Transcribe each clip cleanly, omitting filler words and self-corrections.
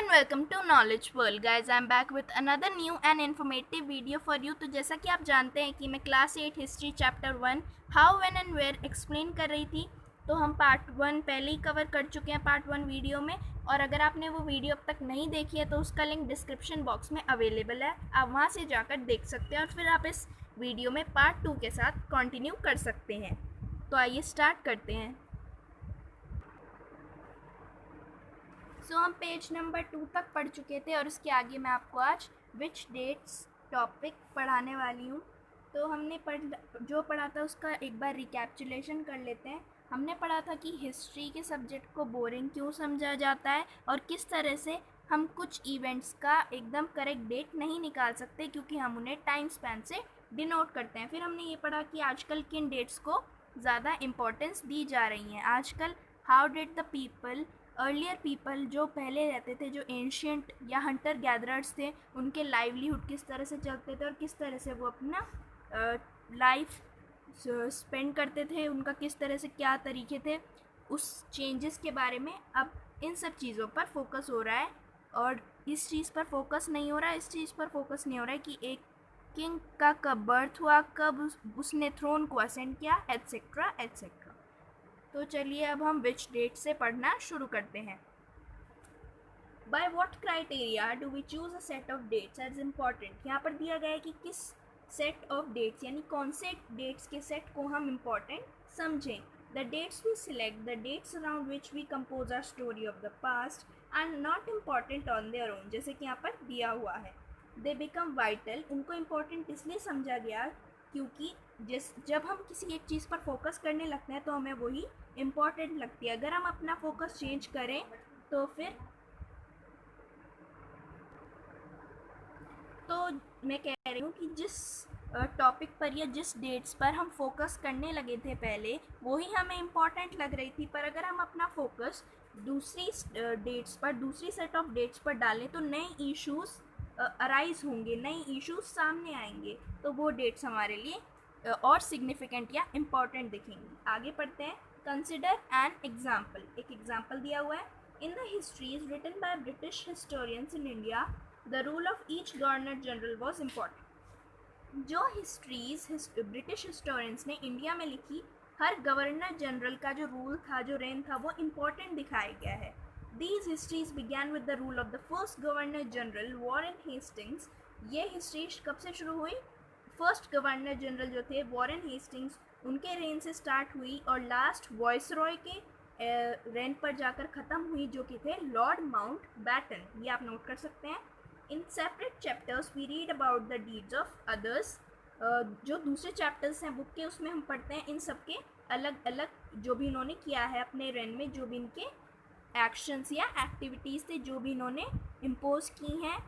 and welcome to Knowledge World guys. I'm back with another new and informative video for you. तो जैसा कि आप जानते हैं कि मैं class 8 history chapter 1 how when and where explain कर रही थी, तो हम पार्ट 1 पहले ही कवर कर चुके हैं पार्ट 1 वीडियो में। और अगर आपने वो वीडियो अब तक नहीं देखी है तो उसका लिंक डिस्क्रिप्शन बॉक्स में अवेलेबल है, आप वहाँ से जाकर देख सकते हैं और फिर आप इस वीडियो में पार्ट 2 के साथ कंटिन्यू कर सकते हैं। तो आइए स्टार्ट करते हैं। हम पेज नंबर 2 तक पढ़ चुके थे और इसके आगे मैं आपको आज विच डेट्स टॉपिक पढ़ाने वाली हूँ। तो हमने जो पढ़ा था उसका एक बार रिकैप्चुलेशन कर लेते हैं। हमने पढ़ा था कि हिस्ट्री के सब्जेक्ट को बोरिंग क्यों समझा जाता है और किस तरह से हम कुछ इवेंट्स का एकदम करेक्ट डेट नहीं निकाल सकते क्योंकि हम उन्हें टाइम स्पैन से डिनोट करते हैं। फिर हमने ये पढ़ा कि आजकल किन डेट्स को ज़्यादा इम्पोर्टेंस दी जा रही हैं। आजकल how did the people earlier people जो पहले रहते थे, जो एंशियंट या हंटर गैदरर्स थे, उनके लाइवलीहुड किस तरह से चलते थे और किस तरह से वो अपना लाइफ स्पेंड करते थे, उनका किस तरह से क्या तरीके थे, उस चेंजेस के बारे में अब इन सब चीज़ों पर फोकस हो रहा है। और इस चीज़ पर फोकस नहीं हो रहा है, इस चीज़ पर फोकस नहीं हो रहा है कि एक किंग का कब बर्थ हुआ, कब उसने थ्रोन को असेंड किया, एट्सेट्रा एट्सेट्रा। तो चलिए अब हम विच डेट से पढ़ना शुरू करते हैं। By what criteria do we choose a set of dates as important. यहाँ पर दिया गया है कि किस सेट ऑफ डेट्स यानी कौन से डेट्स के सेट को हम इम्पॉर्टेंट समझें। The dates we select, the dates around which we compose our story of the past and not important on their own, जैसे कि यहाँ पर दिया हुआ है। दे बिकम वाइटल, उनको इम्पॉर्टेंट इसलिए समझा गया क्योंकि जब हम किसी एक चीज़ पर फोकस करने लगते हैं तो हमें वही इम्पॉर्टेंट लगती है। अगर हम अपना फोकस चेंज करें तो फिर मैं कह रही हूँ कि जिस टॉपिक पर या जिस डेट्स पर हम फोकस करने लगे थे पहले वही हमें इम्पॉर्टेंट लग रही थी, पर अगर हम अपना फोकस दूसरी डेट्स पर, दूसरी सेट ऑफ डेट्स पर डालें तो नए इश्यूज अराइज होंगे, नए इश्यूज सामने आएंगे, तो वो डेट्स हमारे लिए और सिग्निफिकेंट या इम्पॉर्टेंट दिखेंगी। आगे पढ़ते हैं। कंसिडर एन एग्जाम्पल, एक एग्जाम्पल दिया हुआ है। In the histories written by British historians in India the rule of each governor general was important. जो हिस्ट्रीज ब्रिटिश हिस्टोरियंस ने इंडिया में लिखी, हर गवर्नर जनरल का जो रूल था, जो रेन था, वो इम्पोर्टेंट दिखाया गया है। These histories began with the rule of the first governor general Warren Hastings. ये हिस्ट्री कब से शुरू हुई? फर्स्ट गवर्नर जनरल जो थे वॉरेन हेस्टिंग्स, उनके रेन से स्टार्ट हुई और लास्ट वॉइसरॉय के रेन पर जाकर ख़त्म हुई, जो कि थे लॉर्ड माउंट बैटन। ये आप नोट कर सकते हैं। In separate chapters we read about the deeds of others. जो दूसरे चैप्टर्स हैं बुक के, उसमें हम पढ़ते हैं इन सब के अलग अलग जो भी इन्होंने किया है अपने रेन में, जो भी इनके एक्शंस या एक्टिविटीज़ थे, जो भी इन्होंने इम्पोज की हैं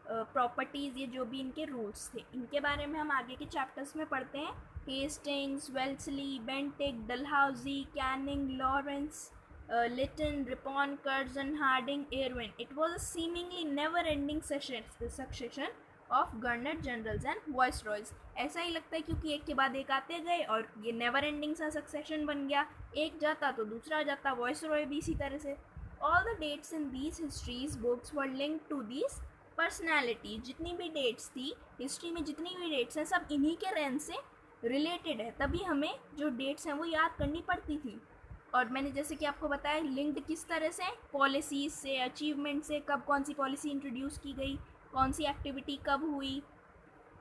प्रॉपर्टीज़, ये जो भी इनके रूल्स थे, इनके बारे में हम आगे के चैप्टर्स में पढ़ते हैं। Hastings, Wellesley, Bentinck, Dalhousie, Canning, Lawrence, Lytton, Ripon, Curzon, Hardinge, Irwin. It was a seemingly never ending succession of governor generals and viceroys. ऐसा ही लगता है क्योंकि एक के बाद एक आते गए और ये नेवर एंडिंग सा सक्सेशन बन गया, एक जाता तो दूसरा आ जाता, वॉइस रॉय भी इसी तरह से। All the dates in these histories books were link to these personality. जितनी भी डेट्स थी हिस्ट्री में, जितनी भी डेट्स हैं, सब इन्हीं के रेन से रिलेटेड है, तभी हमें जो डेट्स हैं वो याद करनी पड़ती थी। और मैंने जैसे कि आपको बताया लिंक्ड किस तरह से, पॉलिसीज से, अचीवमेंट से, कब कौन सी पॉलिसी इंट्रोड्यूस की गई, कौन सी एक्टिविटी कब हुई,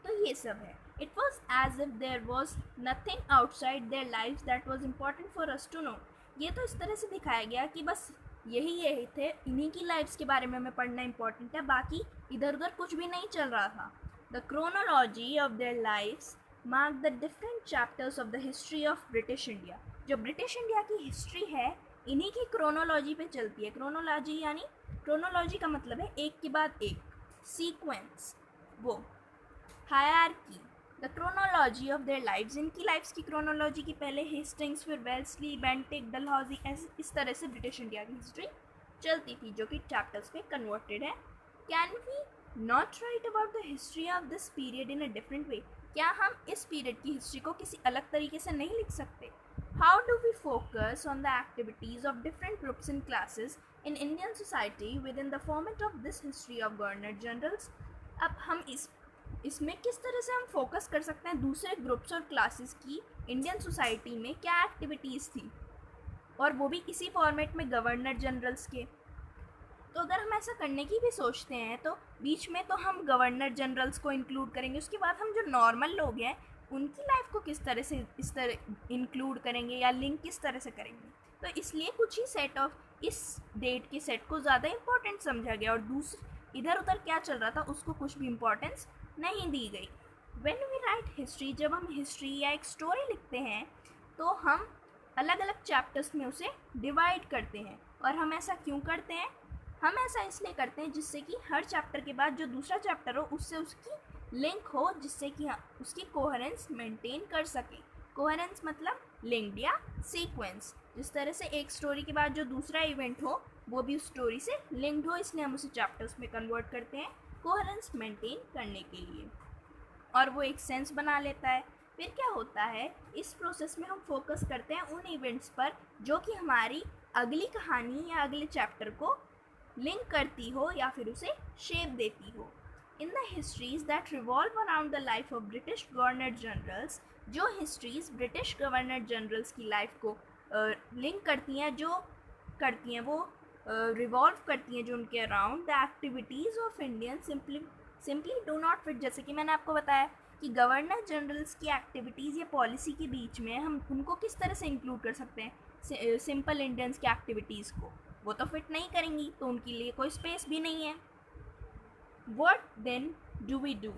तो ये सब है। It was as if there was nothing outside their life that was important for us to know. ये तो इस तरह से दिखाया गया कि बस यही थे, इन्हीं की लाइफ्स के बारे में हमें पढ़ना इंपॉर्टेंट है, बाकी इधर उधर कुछ भी नहीं चल रहा था। The chronology of their lifes mark the different chapters of the history of British India. जो ब्रिटिश इंडिया की हिस्ट्री है इन्हीं की क्रोनोलॉजी पे चलती है। क्रोनोलॉजी यानी, क्रोनोलॉजी का मतलब है एक के बाद एक, सीक्वेंस, वो hierarchy. The chronology of their lives, इनकी लाइफ्स की क्रोनोलॉजी की पहले हेस्टिंग्स, फिर वेल्सली, बेंटिक, डलहौजी, इस तरह से ब्रिटिश इंडिया की हिस्ट्री चलती थी, जो कि चैप्टर्स पे कन्वर्टेड है। Can we not write about the history of this period in a different way. क्या हम इस पीरियड की हिस्ट्री को किसी अलग तरीके से नहीं लिख सकते? How do we focus on the activities of different groups and classes in Indian society within the format of this history of governor generals. अब हम इसमें किस तरह से हम फोकस कर सकते हैं दूसरे ग्रुप्स और क्लासेस की इंडियन सोसाइटी में क्या एक्टिविटीज़ थी, और वो भी इसी फॉर्मेट में गवर्नर जनरल्स के। तो अगर हम ऐसा करने की भी सोचते हैं तो बीच में तो हम गवर्नर जनरल्स को इंक्लूड करेंगे, उसके बाद हम जो नॉर्मल लोग हैं उनकी लाइफ को किस तरह से इस तरह इंक्लूड करेंगे या लिंक किस तरह से करेंगे। तो इसलिए कुछ ही सेट ऑफ इस डेट के सेट को ज़्यादा इम्पोर्टेंट समझा गया और दूसरे इधर उधर क्या चल रहा था उसको कुछ भी इम्पोर्टेंस नहीं दी गई। व्हेन वी राइट हिस्ट्री, जब हम हिस्ट्री या एक स्टोरी लिखते हैं तो हम अलग अलग चैप्टर्स में उसे डिवाइड करते हैं। और हम ऐसा क्यों करते हैं? हम ऐसा इसलिए करते हैं जिससे कि हर चैप्टर के बाद जो दूसरा चैप्टर हो उससे उसकी लिंक हो, जिससे कि उसकी कोहेरेंस मेंटेन कर सके। कोहेरेंस मतलब लिंक्ड या सीक्वेंस, जिस तरह से एक स्टोरी के बाद जो दूसरा इवेंट हो वो भी उस स्टोरी से लिंक्ड हो, इसलिए हम उसे चैप्टर्स में कन्वर्ट करते हैं कोहेरेंस मेंटेन करने के लिए, और वो एक सेंस बना लेता है। फिर क्या होता है, इस प्रोसेस में हम फोकस करते हैं उन इवेंट्स पर जो कि हमारी अगली कहानी या अगले चैप्टर को लिंक करती हो या फिर उसे शेप देती हो। इन the histories that revolve around the life of British governor generals, जो हिस्ट्रीज ब्रिटिश गवर्नर जनरल्स की लाइफ को लिंक करती हैं, जो करती हैं वो रिवॉल्व करती हैं जो उनके around, the activities of Indian simply do not fit. जैसे कि मैंने आपको बताया कि गवर्नर जनरल्स की एक्टिविटीज़ या पॉलिसी के बीच में हम उनको किस तरह से इंक्लूड कर सकते हैं सिंपल इंडियंस की एक्टिविटीज़ को, वो तो फिट नहीं करेंगी, तो उनके लिए कोई स्पेस भी नहीं है। What then do we do?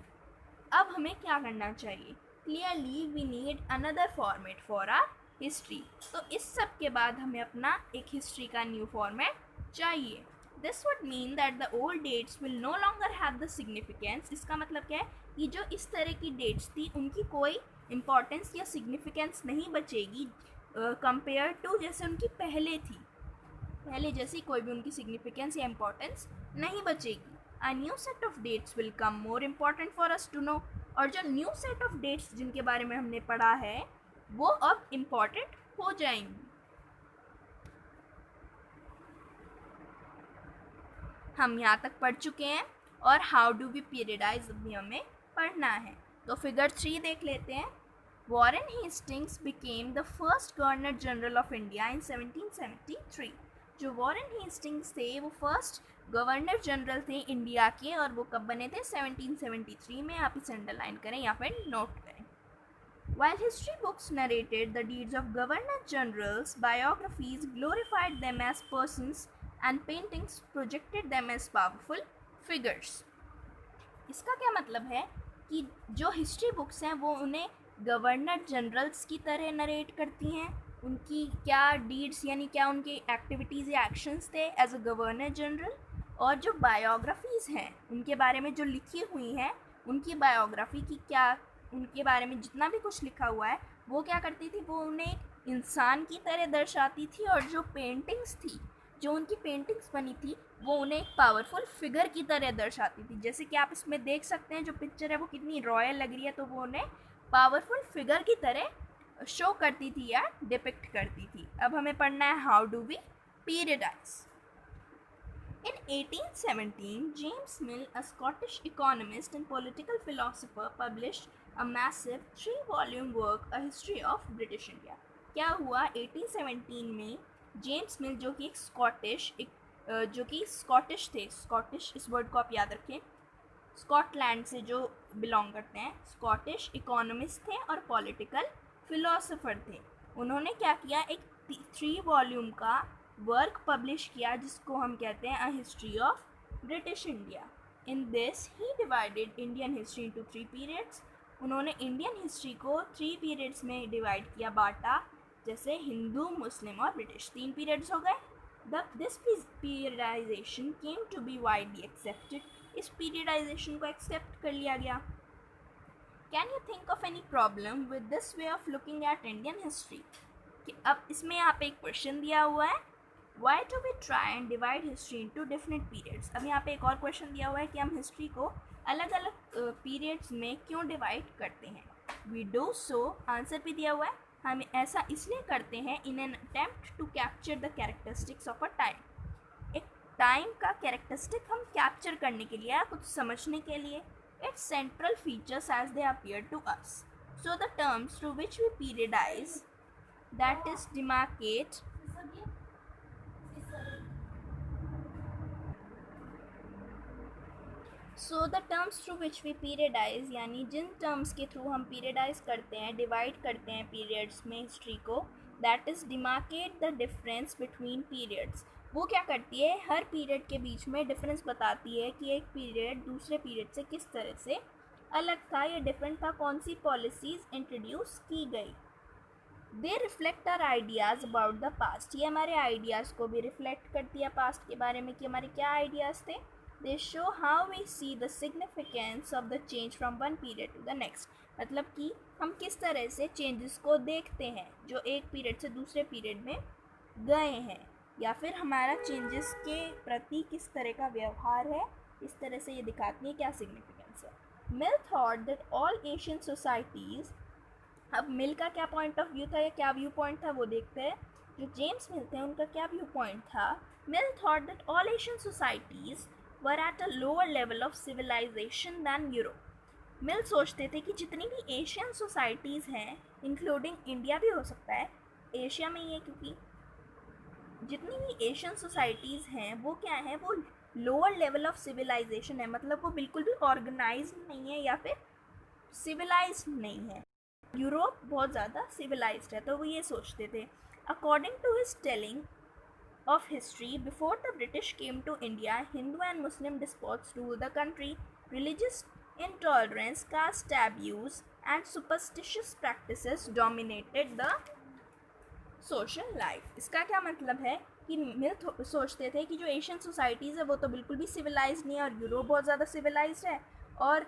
अब हमें क्या करना चाहिए? Clearly we need another format for our history. तो इस सब के बाद हमें अपना एक हिस्ट्री का न्यू फॉर्मेट चाहिए। This would mean that the old dates will no longer have the significance. इसका मतलब क्या है कि जो इस तरह की डेट्स थी उनकी कोई इम्पोर्टेंस या सिग्निफिकेंस नहीं बचेगी कंपेयर टू जैसे उनकी पहले थी। पहले जैसी कोई भी उनकी सिग्निफिकेंस या इम्पोर्टेंस नहीं बचेगी। A new set of dates will come more important for us to know. और जो न्यू सेट ऑफ डेट्स जिनके बारे में हमने पढ़ा है वो अब इम्पॉर्टेंट हो जाएंगी। हम यहाँ तक पढ़ चुके हैं और हाउ डू वी पीरियडाइज भी हमें पढ़ना है। तो फिगर 3 देख लेते हैं। Warren Hastings became the first governor general of India in 1773। जो वॉरेन हेस्टिंग्स थे वो फर्स्ट गवर्नर जनरल थे इंडिया के, और वो कब बने थे? 1773 में। आप इसे अंडरलाइन करें या फिर नोट करें। While history books narrated the deeds of governor generals, biographies glorified them as persons and paintings projected them as powerful figures. इसका क्या मतलब है कि जो हिस्ट्री बुक्स हैं वो उन्हें गवर्नर जनरल्स की तरह नरेट करती हैं, उनकी क्या डीड्स यानी क्या उनकी एक्टिविटीज़ या एक्शंस थे एज अ गवर्नर जनरल, और जो बायोग्राफीज़ हैं उनके बारे में जो लिखी हुई हैं, उनकी बायोग्राफी की क्या, उनके बारे में जितना भी कुछ लिखा हुआ है वो क्या करती थी, वो उन्हें एक इंसान की तरह दर्शाती थी, और जो पेंटिंग्स थी, जो उनकी पेंटिंग्स बनी थी वो उन्हें एक पावरफुल फिगर की तरह दर्शाती थी। जैसे कि आप इसमें देख सकते हैं जो पिक्चर है वो कितनी रॉयल लग रही है, तो वो उन्हें पावरफुल फिगर की तरह शो करती थी या डिपिक्ट करती थी। अब हमें पढ़ना है how do we periodize. In 1817, James Mill, a Scottish economist and political philosopher, published a massive 3-volume work, A History of British India. क्या हुआ 1817 में जेम्स मिल जो कि स्कॉटिश थे, स्कॉटिश इस वर्ड को आप याद रखें, स्कॉटलैंड से जो बिलोंग करते हैं, स्कॉटिश इकोनॉमिस्ट थे और पॉलिटिकल फिलोसोफर थे। उन्होंने क्या किया, एक 3 वॉल्यूम का वर्क पब्लिश किया जिसको हम कहते हैं a history of British India. In this he divided Indian history into 3 periods. उन्होंने इंडियन हिस्ट्री को 3 पीरियड्स में डिवाइड किया, बांटा, जैसे हिंदू, मुस्लिम और ब्रिटिश, 3 पीरियड्स हो गए। This periodization came to be widely accepted. इस पीरियडाइजेशन को एक्सेप्ट कर लिया गया। Can you think of any problem with this way of looking at Indian history? कि अब इसमें यहाँ पे एक क्वेश्चन दिया हुआ है, Why do we try and divide history into different periods? अब यहाँ पे एक और क्वेश्चन दिया हुआ है कि हम हिस्ट्री को अलग अलग पीरियड्स में क्यों डिवाइड करते हैं। We do so, आंसर भी दिया हुआ है, हम ऐसा इसलिए करते हैं in an attempt to capture the characteristics of a time। एक टाइम का कैरेक्टरिस्टिक हम कैप्चर करने के लिए या कुछ समझने के लिए. Its central features as they appear to us. So the terms through which we periodize, that is demarcate, so the terms through which we periodize यानी जिन टर्म्स के थ्रू हम पीरियडाइज करते हैं, डिवाइड करते हैं पीरियड्स में हिस्ट्री को, that is demarcate the difference between periods. वो क्या करती है, हर पीरियड के बीच में डिफरेंस बताती है कि एक पीरियड दूसरे पीरियड से किस तरह से अलग था या डिफरेंट था, कौन सी पॉलिसीज़ इंट्रोड्यूस की गई. They reflect our ideas about the past. ये हमारे आइडियाज़ को भी रिफ्लेक्ट करती है पास्ट के बारे में कि हमारे क्या आइडियाज़ थे. They show how we see the significance of the change from one period to the next. मतलब कि हम किस तरह से चेंजेस को देखते हैं जो एक पीरियड से दूसरे पीरियड में गए हैं, या फिर हमारा चेंजेस के प्रति किस तरह का व्यवहार है, इस तरह से ये दिखाती है क्या सिग्निफिकेंस है. Mill thought that all Asian societies. अब मिल का क्या पॉइंट ऑफ व्यू था या क्या व्यू पॉइंट था वो देखते हैं. जो जेम्स मिल थे उनका क्या व्यू पॉइंट था. Mill thought that all Asian societies were at a lower level of civilization than Europe. Mill सोचते थे कि जितनी भी एशियन सोसाइटीज़ हैं, इंक्लूडिंग इंडिया भी हो सकता है, एशिया में ही है क्योंकि जितनी भी एशियन सोसाइटीज़ हैं वो क्या है, वो लोअर लेवल ऑफ सिविलाइजेशन है. मतलब वो बिल्कुल भी ऑर्गेनाइज नहीं है या फिर सिविलाइज नहीं है. यूरोप बहुत ज़्यादा सिविलाइज्ड है, तो वो ये सोचते थे. According to his telling of history, before the British came to India, Hindu and Muslim despots ruled the country. Religious intolerance, caste abuse, and superstitious practices dominated the social life. इसका क्या मतलब है कि मिल सोचते थे कि जो एशियन सोसाइटीज़ है वो तो बिल्कुल भी सिविलाइज नहीं है और यूरोप बहुत ज़्यादा सिविलाइज्ड है, और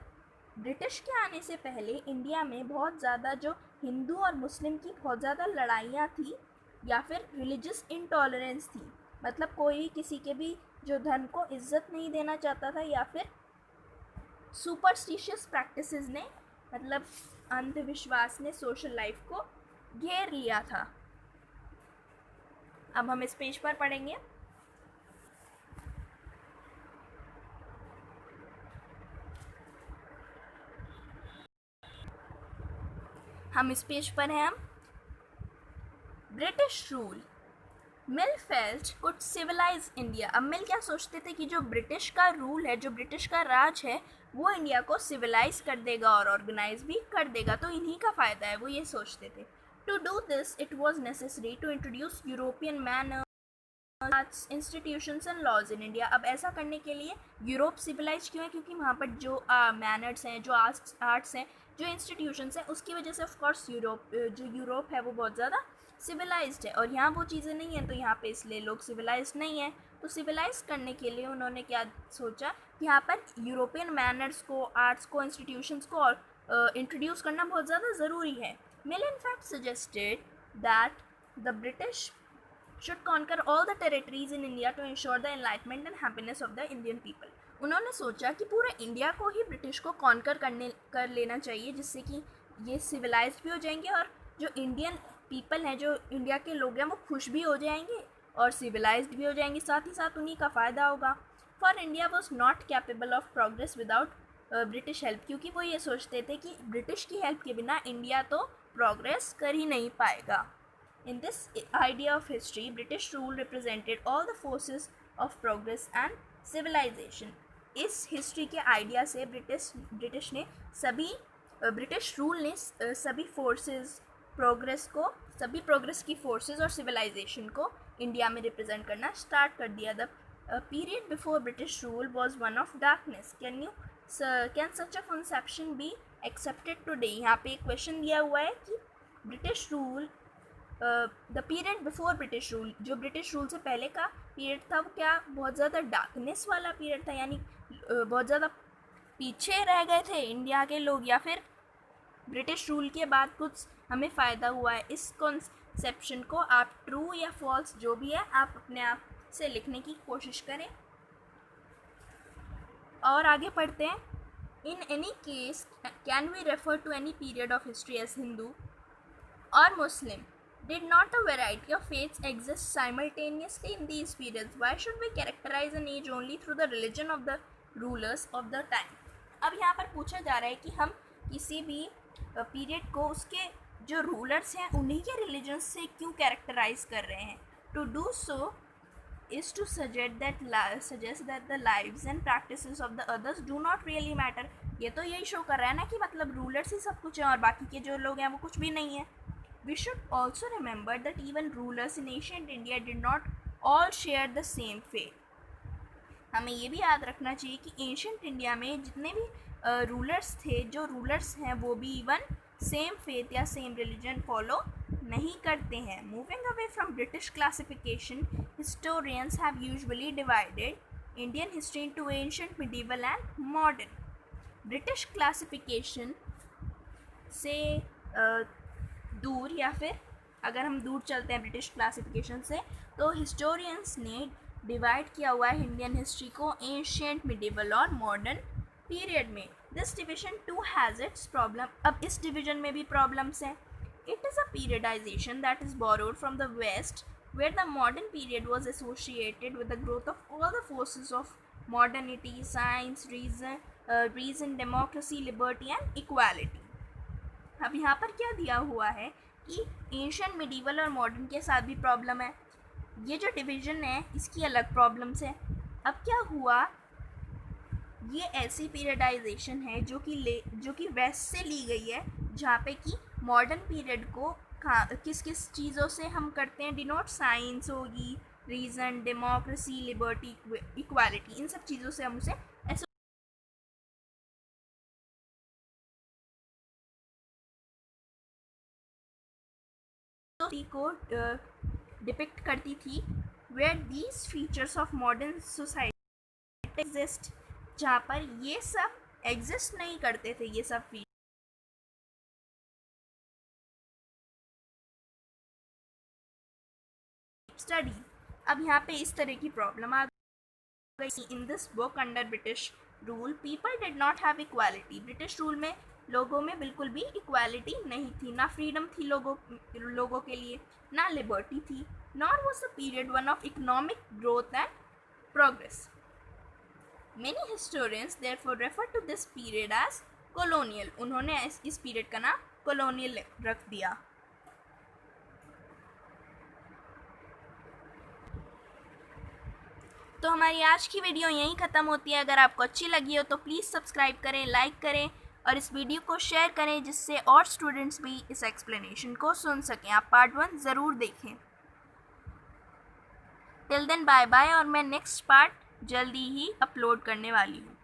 ब्रिटिश के आने से पहले इंडिया में बहुत ज़्यादा जो हिंदू और मुस्लिम की बहुत ज़्यादा लड़ाइयाँ थी या फिर रिलीजियस इंटॉलरेंस थी. मतलब कोई किसी के भी जो धर्म को इज्जत नहीं देना चाहता था, या फिर सुपरस्टिशियस प्रैक्टिसेस ने, मतलब अंधविश्वास ने सोशल लाइफ को घेर लिया था. अब हम इस पेज पर पढ़ेंगे. हम इस पेज पर हैं. हम British rule. Mill felt could civilize India. अब मिल क्या सोचते थे कि जो ब्रिटिश का रूल है, जो ब्रिटिश का राज है, वो इंडिया को सिविलाइज कर देगा और ऑर्गेनाइज भी कर देगा, तो इन्हीं का फ़ायदा है, वो ये सोचते थे. To do this it was necessary to introduce European manners, institutions and laws in India. अब ऐसा करने के लिए यूरोप सिविलाइज क्यों है, क्योंकि वहाँ पर जो मैनर्स हैं, जो आर्ट्स हैं, जो इंस्टीट्यूशंस हैं, उसकी वजह से ऑफकोर्स यूरोप है वो बहुत ज़्यादा सिविलाइज्ड है, और यहाँ वो चीज़ें नहीं हैं, तो यहाँ पे इसलिए लोग सिविलाइज्ड नहीं हैं. तो सिविलाइज करने के लिए उन्होंने क्या सोचा कि यहाँ पर यूरोपियन मैनर्स को, आर्ट्स को, इंस्टीट्यूशंस को इंट्रोड्यूस करना बहुत ज़्यादा ज़रूरी है. Mill in fact suggested that the British should conquer all the territories in India to ensure the enlightenment and happiness of the Indian people. उन्होंने सोचा कि पूरे इंडिया को ही ब्रिटिश को कॉन्कर कर लेना चाहिए, जिससे कि ये सिविलाइज्ड भी हो जाएंगे और जो इंडियन पीपल हैं, जो इंडिया के लोग हैं, वो खुश भी हो जाएंगे और सिविलाइज्ड भी हो जाएंगे, साथ ही साथ उन्हीं का फ़ायदा होगा. For India was not capable of progress without British help. क्योंकि वो ये सोचते थे कि ब्रिटिश की हेल्प के बिना इंडिया तो प्रोग्रेस कर ही नहीं पाएगा. In this idea of history, British rule represented all the forces of progress and civilization. इस हिस्ट्री के आइडिया से ब्रिटिश ने सभी ब्रिटिश रूल ने सभी फोर्सेस प्रोग्रेस को, सभी प्रोग्रेस की फोर्सेस और सिविलाइजेशन को इंडिया में रिप्रेजेंट करना स्टार्ट कर दिया. The period before British rule was one of darkness. Can such a conception be accepted today. यहाँ पे एक क्वेश्चन दिया हुआ है कि British rule, the period before British rule, जो ब्रिटिश रूल से पहले का पीरियड था, वो क्या बहुत ज़्यादा डार्कनेस वाला पीरियड था, यानी बहुत ज़्यादा पीछे रह गए थे इंडिया के लोग, या फिर ब्रिटिश रूल के बाद कुछ हमें फ़ायदा हुआ है. इस कॉन्सेप्शन को आप ट्रू या फॉल्स जो भी है आप अपने आप से लिखने की कोशिश करें. और आगे पढ़ते हैं. In any case can we refer to any period of history as Hindu और Muslim. Did not a variety of faiths exist simultaneously in these periods? Why should we characterize an age only through the religion of the rulers of the time? अब यहाँ पर पूछा जा रहा है कि हम किसी भी पीरियड को उसके जो रूलर्स हैं उन्हीं के रिलीजन से क्यों कैरेक्टराइज कर रहे हैं. To do so is to suggest that the lives and practices of the others do not really matter. ये तो यही शो कर रहा है ना कि मतलब रूलर्स ही सब कुछ है और बाकी के जो लोग हैं वो कुछ भी नहीं है. We should also remember that even rulers in ancient India did not all share the same faith. हमें ये भी याद रखना चाहिए कि एंशियंट इंडिया में जितने भी रूलर्स थे, जो रूलर्स हैं वो भी इवन सेम फेथ या सेम रिलीजन फॉलो नहीं करते हैं. Moving away from British classification, historians have usually divided Indian history into ancient, medieval and modern. British classification से दूर, या फिर अगर हम दूर चलते हैं ब्रिटिश क्लासिफिकेशन से, तो हिस्टोरियंस ने डिवाइड किया हुआ है इंडियन हिस्ट्री को एंशिएंट, मिडीवल और मॉडर्न पीरियड में. This division too has its problem. अब इस डिविजन में भी प्रॉब्लम्स हैं. It is a periodization that is borrowed from the west, where the modern period was associated with the growth of all the forces of modernity, science, reason, democracy, liberty and equality. अब यहाँ पर क्या दिया हुआ है कि ancient, medieval और modern के साथ भी प्रॉब्लम है. ये जो डिवीज़न है इसकी अलग प्रॉब्लम्स है. अब क्या हुआ, ये ऐसी पीरियडाइजेशन है जो कि वेस्ट से ली गई है, जहाँ पे कि मॉडर्न पीरियड को किस किस चीज़ों से हम करते हैं डिनोट. साइंस होगी, रीज़न, डेमोक्रेसी, लिबर्टी, इक्वालिटी, इन सब चीज़ों से हम उसे को डिपिक्ट करती थी. Where these features of modern society exist, जहाँ पर ये सब एग्जिस्ट नहीं करते थे, ये सब फीचर. स्टडी. अब यहाँ पे इस तरह की प्रॉब्लम आ गई. In this book, under British rule, people did not have equality. British rule में लोगों में बिल्कुल भी इक्वालिटी नहीं थी. ना फ्रीडम थी लोगों के लिए, ना लिबर्टी थी. Nor was the period one of economic growth and progress. Many historians therefore refer to this period as colonial. उन्होंने इस पीरियड का नाम colonial रख दिया. तो हमारी आज की वीडियो यहीं ख़त्म होती है. अगर आपको अच्छी लगी हो तो प्लीज़ सब्सक्राइब करें, लाइक करें और इस वीडियो को शेयर करें, जिससे और स्टूडेंट्स भी इस एक्सप्लेनेशन को सुन सकें. आप पार्ट 1 ज़रूर देखें. टिल देन बाय बाय, और मैं नेक्स्ट पार्ट जल्दी ही अपलोड करने वाली हूँ.